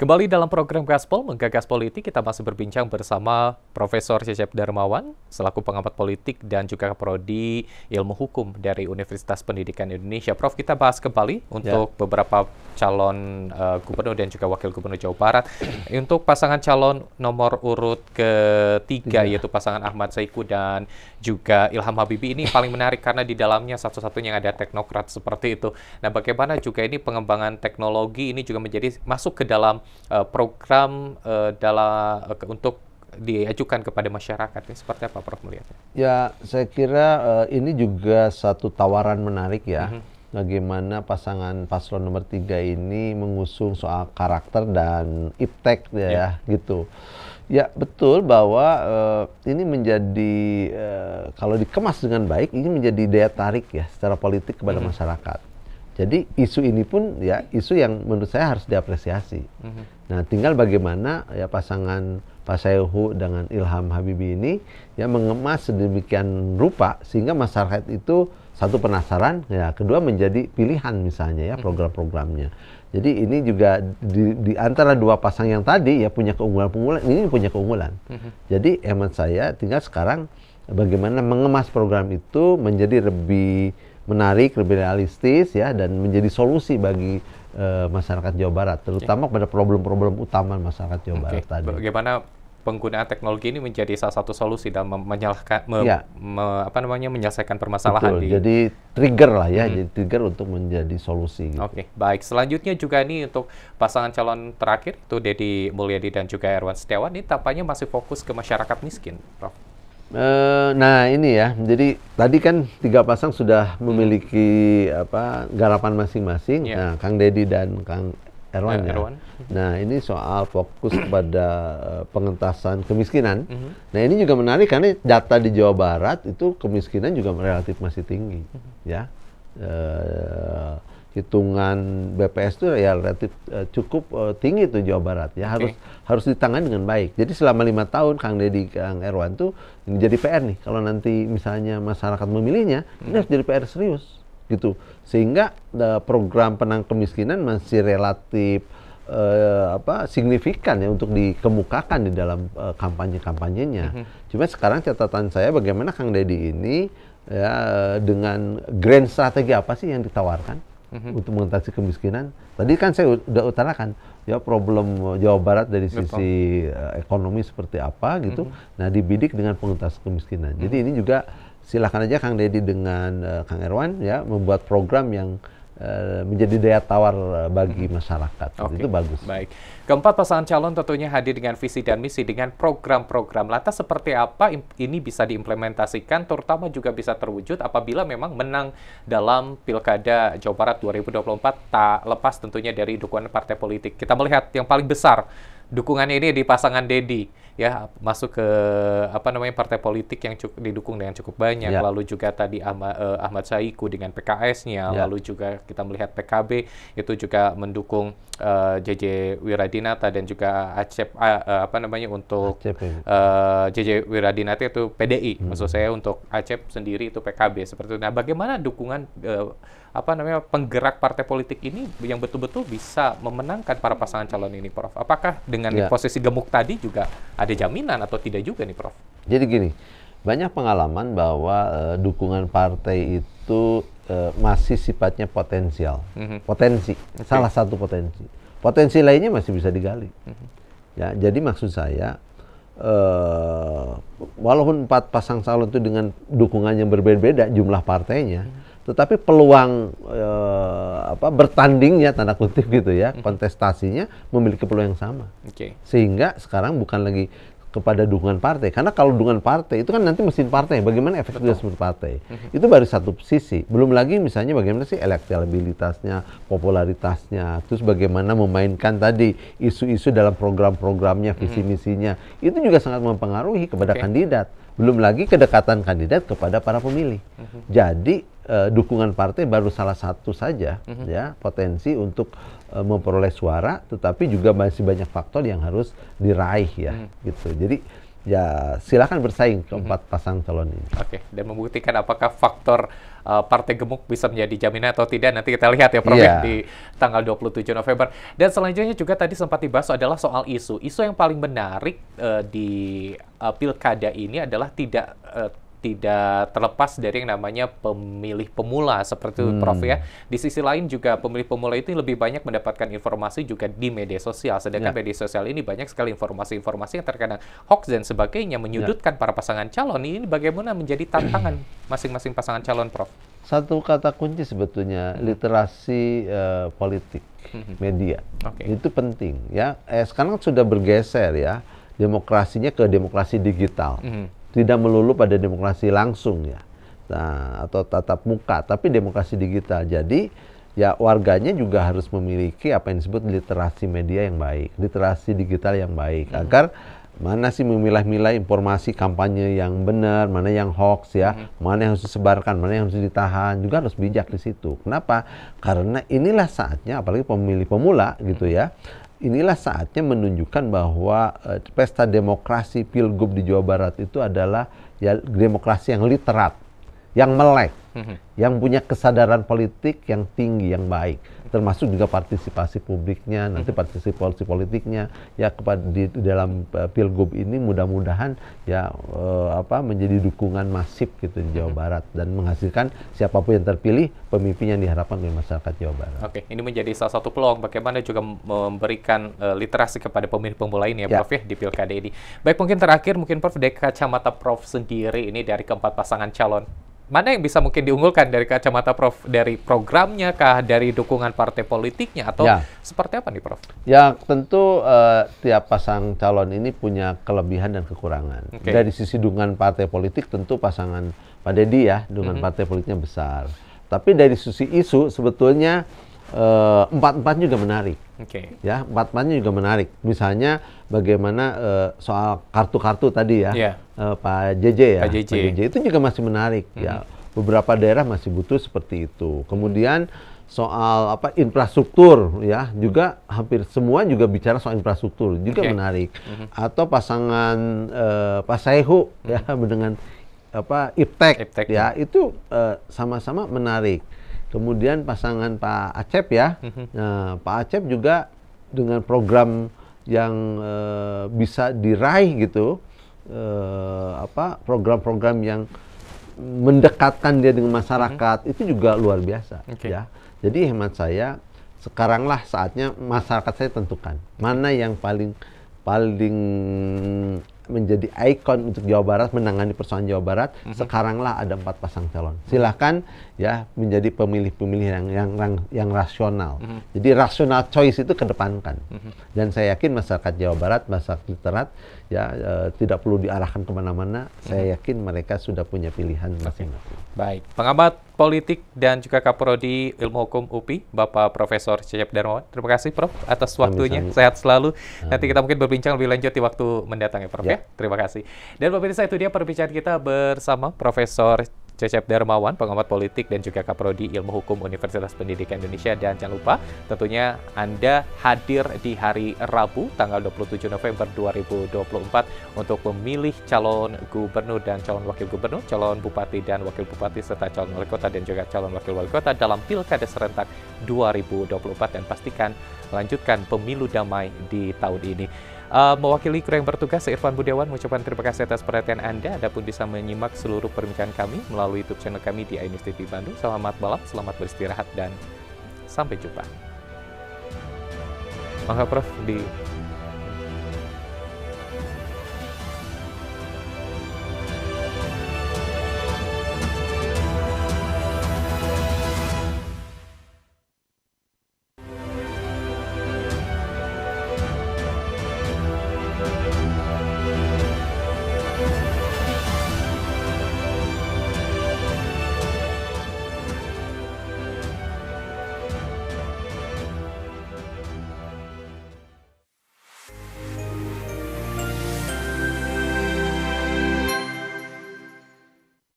Kembali dalam program Gaspol Menggagas Politik, kita masih berbincang bersama Profesor Cecep Darmawan, selaku pengamat politik dan juga Prodi Ilmu Hukum dari Universitas Pendidikan Indonesia. Prof, kita bahas kembali untuk beberapa calon gubernur dan juga wakil gubernur Jawa Barat. Untuk pasangan calon nomor urut ketiga, yaitu pasangan Ahmad Saiku dan juga Ilham Habibie, ini paling menarik karena di dalamnya satu-satunya yang ada teknokrat seperti itu. Nah, bagaimana juga ini pengembangan teknologi ini juga menjadi masuk ke dalam program untuk diajukan kepada masyarakat. Ini seperti apa, Prof, melihatnya? Ya, saya kira ini juga satu tawaran menarik ya. Bagaimana pasangan paslon nomor 3 ini mengusung soal karakter dan iptek ya, gitu. Ya, betul bahwa ini menjadi, kalau dikemas dengan baik, ini menjadi daya tarik ya secara politik kepada masyarakat. Jadi isu ini pun ya isu yang menurut saya harus diapresiasi. Nah, tinggal bagaimana ya pasangan Pak Saiku dengan Ilham Habibie ini ya mengemas sedemikian rupa sehingga masyarakat itu satu penasaran, ya kedua menjadi pilihan misalnya ya program-programnya. Jadi ini juga di antara dua pasang yang tadi ya punya keunggulan-keunggulan, ini punya keunggulan. Jadi hemat saya tinggal sekarang bagaimana mengemas program itu menjadi lebih menarik, lebih realistis ya, dan menjadi solusi bagi masyarakat Jawa Barat, terutama pada problem-problem utama masyarakat Jawa Barat tadi. Bagaimana penggunaan teknologi ini menjadi salah satu solusi dalam menyelesaikan permasalahan. Betul, jadi trigger lah ya, jadi trigger untuk menjadi solusi. Gitu. Oke, baik. Selanjutnya juga ini untuk pasangan calon terakhir, itu Deddy Mulyadi dan juga Herwan Setiawan, ini tampaknya masih fokus ke masyarakat miskin, Prof. Nah ini ya, jadi tadi kan tiga pasang sudah memiliki garapan masing-masing. Nah, Kang Deddy dan Kang Herwan ya. Nah, ini soal fokus pada pengentasan kemiskinan. Nah, ini juga menarik karena data di Jawa Barat itu kemiskinan juga relatif masih tinggi, ya. Hitungan BPS itu ya relatif cukup tinggi tuh Jawa Barat ya, harus ditangani dengan baik. Jadi selama 5 tahun Kang Deddy, Kang Herwan tuh jadi PR nih kalau nanti misalnya masyarakat memilihnya, ini harus jadi PR serius gitu. Sehingga program penang kemiskinan masih relatif signifikan ya untuk dikemukakan di dalam kampanye-kampanyenya. Cuma sekarang catatan saya bagaimana Kang Deddy ini ya dengan grand strategi apa sih yang ditawarkan untuk mengatasi kemiskinan. Tadi kan saya udah utarakan ya problem Jawa Barat dari sisi ekonomi seperti apa gitu. Nah, dibidik dengan pengentasan kemiskinan. Jadi ini juga silakan aja Kang Deddy dengan Kang Herwan ya membuat program yang menjadi daya tawar bagi masyarakat. Itu bagus. Baik. Keempat pasangan calon tentunya hadir dengan visi dan misi dengan program-program. Lantas seperti apa ini bisa diimplementasikan, terutama juga bisa terwujud apabila memang menang dalam Pilkada Jawa Barat 2024, tak lepas tentunya dari dukungan partai politik. Kita melihat yang paling besar dukungannya ini di pasangan Deddy ya, masuk ke partai politik yang didukung dengan cukup banyak. Lalu juga tadi Ahmad Saiku dengan PKS-nya, lalu juga kita melihat PKB itu juga mendukung JJ Wiradinata dan juga Acep untuk JJ Wiradinata itu PDI, maksud saya untuk Acep sendiri itu PKB seperti itu. Nah, bagaimana dukungan penggerak partai politik ini yang betul-betul bisa memenangkan para pasangan calon ini, Prof? Apakah dengan posisi gemuk tadi juga ada jaminan atau tidak juga nih, Prof? Jadi gini, banyak pengalaman bahwa dukungan partai itu masih sifatnya potensial. Potensi, salah satu potensi. Potensi lainnya masih bisa digali. Ya, jadi maksud saya, walaupun 4 pasang calon itu dengan dukungan yang berbeda-beda jumlah partainya, tetapi peluang bertandingnya tanda kutip gitu ya, kontestasinya memiliki peluang yang sama. Sehingga sekarang bukan lagi kepada dukungan partai, karena kalau dukungan partai itu kan nanti mesin partai, bagaimana efektivitas mesin partai, itu baru satu sisi. Belum lagi misalnya bagaimana sih elektabilitasnya, popularitasnya, terus bagaimana memainkan tadi isu-isu dalam program-programnya, visi misinya, itu juga sangat mempengaruhi kepada kandidat. Belum lagi kedekatan kandidat kepada para pemilih. Jadi dukungan partai baru salah satu saja ya potensi untuk memperoleh suara, tetapi juga masih banyak faktor yang harus diraih ya gitu. Jadi ya silakan bersaing keempat pasang calon ini. Oke, dan membuktikan apakah faktor partai gemuk bisa menjadi jaminan atau tidak, nanti kita lihat ya Prof ya, di tanggal 27 November. Dan selanjutnya juga tadi sempat dibahas adalah soal isu. Isu yang paling menarik di pilkada ini adalah tidak terlepas dari yang namanya pemilih pemula seperti itu Prof ya. Di sisi lain juga pemilih pemula itu lebih banyak mendapatkan informasi juga di media sosial. Sedangkan media sosial ini banyak sekali informasi-informasi yang terkadang hoax dan sebagainya, menyudutkan para pasangan calon. Ini bagaimana menjadi tantangan masing-masing pasangan calon Prof? Satu kata kunci sebetulnya literasi politik media. Itu penting ya. Sekarang sudah bergeser ya demokrasinya ke demokrasi digital. Tidak melulu pada demokrasi langsung ya, atau tatap muka, tapi demokrasi digital. Jadi ya warganya juga harus memiliki apa yang disebut literasi media yang baik, literasi digital yang baik, agar mana sih memilah-milah informasi kampanye yang benar, mana yang hoax ya, mana yang harus disebarkan, mana yang harus ditahan, juga harus bijak di situ. Kenapa? Karena inilah saatnya, apalagi pemilih pemula gitu ya, inilah saatnya menunjukkan bahwa pesta demokrasi Pilgub di Jawa Barat itu adalah ya demokrasi yang literat, yang melek, yang punya kesadaran politik yang tinggi, yang baik, termasuk juga partisipasi publiknya, nanti partisipasi politiknya ya di dalam Pilgub ini mudah-mudahan ya menjadi dukungan masif gitu di Jawa Barat dan menghasilkan siapapun yang terpilih pemimpin yang diharapkan oleh masyarakat Jawa Barat. Oke, ini menjadi salah satu peluang bagaimana juga memberikan literasi kepada pemilih pemula ini ya Prof ya di pilkada ini. Baik, mungkin terakhir Prof dari kacamata Prof sendiri ini dari keempat pasangan calon, mana yang bisa mungkin diunggulkan dari kacamata Prof? Dari programnya kah, dari dukungan partai politiknya, atau seperti apa nih Prof? Ya tentu tiap pasang calon ini punya kelebihan dan kekurangan. Dari sisi dukungan partai politik tentu pasangan Pak Deddy ya, dukungan partai politiknya besar. Tapi dari sisi isu sebetulnya empat-empatnya juga menarik. Ya, empat-empatnya juga menarik. Misalnya bagaimana soal kartu-kartu tadi ya, Pak JJ ya, Pak JJ itu juga masih menarik ya. Beberapa daerah masih butuh seperti itu. Kemudian soal infrastruktur ya, juga hampir semua juga bicara soal infrastruktur, juga menarik. Atau pasangan Pak Saihu ya dengan Iptek ya, itu sama-sama menarik. Kemudian pasangan Pak Acep ya, nah, Pak Acep juga dengan program yang bisa diraih gitu, program-program yang mendekatkan dia dengan masyarakat itu juga luar biasa ya. Jadi hemat saya sekaranglah saatnya masyarakat saya tentukan mana yang paling menjadi ikon untuk Jawa Barat, menangani persoalan Jawa Barat. Sekaranglah ada 4 pasang calon. Silahkan ya menjadi pemilih-pemilih yang rasional. Jadi rasional choice itu kedepankan. Dan saya yakin masyarakat Jawa Barat, masyarakat literat ya tidak perlu diarahkan kemana-mana. Saya yakin mereka sudah punya pilihan masing-masing. Baik, pengamat politik dan juga Kaprodi Ilmu Hukum UPI, Bapak Profesor Cecep Darmawan. Terima kasih Prof atas waktunya. Sehat selalu. Nanti kita mungkin berbincang lebih lanjut di waktu mendatang ya Prof ya. Terima kasih. Dan pemirsa, itu dia perbincangan kita bersama Profesor Cecep Darmawan, pengamat politik dan juga Kaprodi Ilmu Hukum Universitas Pendidikan Indonesia. Dan jangan lupa tentunya Anda hadir di hari Rabu tanggal 27 November 2024 untuk memilih calon gubernur dan calon wakil gubernur, calon bupati dan wakil bupati, serta calon wali kota dan juga calon wakil wali kota dalam Pilkada serentak 2024. Dan pastikan lanjutkan pemilu damai di tahun ini. Mewakili kru yang bertugas, saya Irfan Budiawan mengucapkan terima kasih atas perhatian Anda. Anda pun bisa menyimak seluruh perbincangan kami melalui YouTube channel kami di iNews TV Bandung. Selamat malam, selamat beristirahat, dan sampai jumpa. Maka Prof di